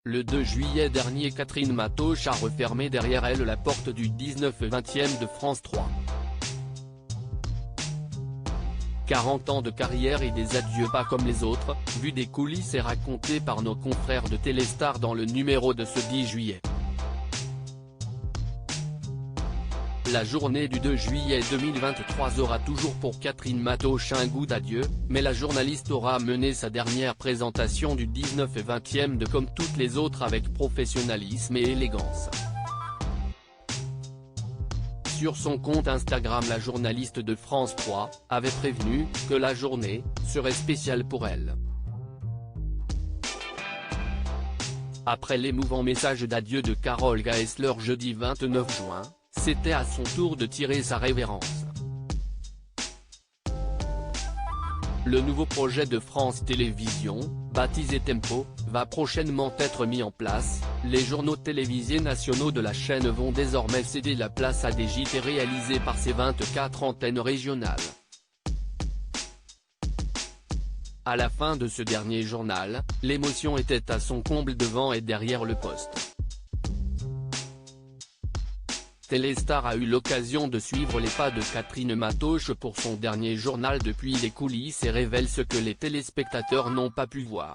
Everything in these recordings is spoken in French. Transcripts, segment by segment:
Le 2 juillet dernier, Catherine Matoche a refermé derrière elle la porte du 19/20 de France 3. 40 ans de carrière et des adieux pas comme les autres, vu des coulisses et racontés par nos confrères de Téléstar dans le numéro de ce 10 juillet. La journée du 2 juillet 2023 aura toujours pour Catherine Matoche un goût d'adieu, mais la journaliste aura mené sa dernière présentation du 19/20 de comme toutes les autres avec professionnalisme et élégance. Sur son compte Instagram, la journaliste de France 3 avait prévenu que la journée serait spéciale pour elle. Après l'émouvant message d'adieu de Carole Gaessler jeudi 29 juin, c'était à son tour de tirer sa révérence. Le nouveau projet de France Télévisions, baptisé Tempo, va prochainement être mis en place. Les journaux télévisés nationaux de la chaîne vont désormais céder la place à des JT réalisés par ses 24 antennes régionales. À la fin de ce dernier journal, l'émotion était à son comble devant et derrière le poste. Téléstar a eu l'occasion de suivre les pas de Catherine Matoche pour son dernier journal depuis les coulisses et révèle ce que les téléspectateurs n'ont pas pu voir.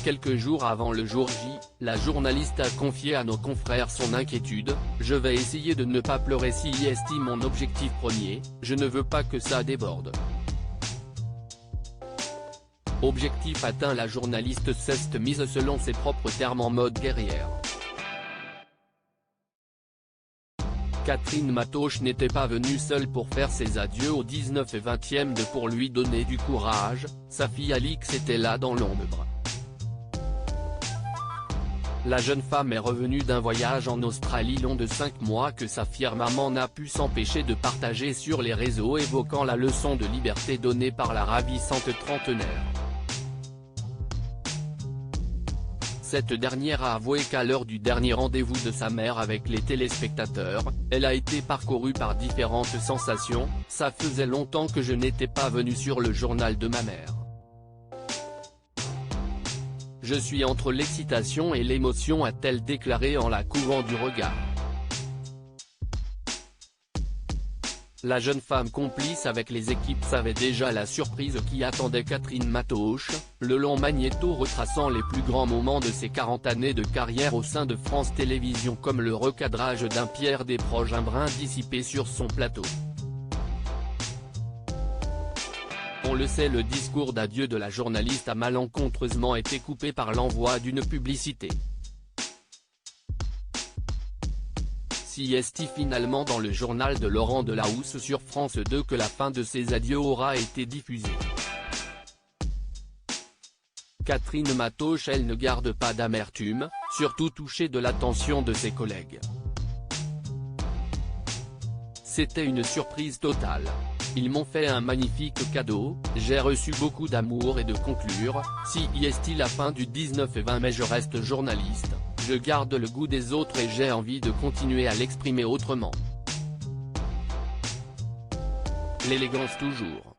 Quelques jours avant le jour J, la journaliste a confié à nos confrères son inquiétude: « Je vais essayer de ne pas pleurer si est mon objectif premier, je ne veux pas que ça déborde. » Objectif atteint, la journaliste s'est mise selon ses propres termes en mode guerrière. Catherine Matoche n'était pas venue seule pour faire ses adieux au 19/20 de pour lui donner du courage, sa fille Alix était là dans l'ombre. La jeune femme est revenue d'un voyage en Australie long de 5 mois que sa fière maman n'a pu s'empêcher de partager sur les réseaux, évoquant la leçon de liberté donnée par la ravissante trentenaire. Cette dernière a avoué qu'à l'heure du dernier rendez-vous de sa mère avec les téléspectateurs, elle a été parcourue par différentes sensations. « Ça faisait longtemps que je n'étais pas venue sur le journal de ma mère. Je suis entre l'excitation et l'émotion », a-t-elle déclaré en la couvant du regard. La jeune femme complice avec les équipes savait déjà la surprise qui attendait Catherine Matoche, le long magnéto retraçant les plus grands moments de ses 40 années de carrière au sein de France Télévisions, comme le recadrage d'un Pierre Desproges un brin dissipé sur son plateau. On le sait, le discours d'adieu de la journaliste a malencontreusement été coupé par l'envoi d'une publicité. Si est finalement dans le journal de Laurent Delahousse sur France 2 que la fin de ses adieux aura été diffusée. Catherine Matoche, elle, ne garde pas d'amertume, surtout touchée de l'attention de ses collègues. C'était une surprise totale. Ils m'ont fait un magnifique cadeau, j'ai reçu beaucoup d'amour et de conclure, si est la fin du 19/20 mais je reste journaliste, je garde le goût des autres et j'ai envie de continuer à l'exprimer autrement. L'élégance toujours.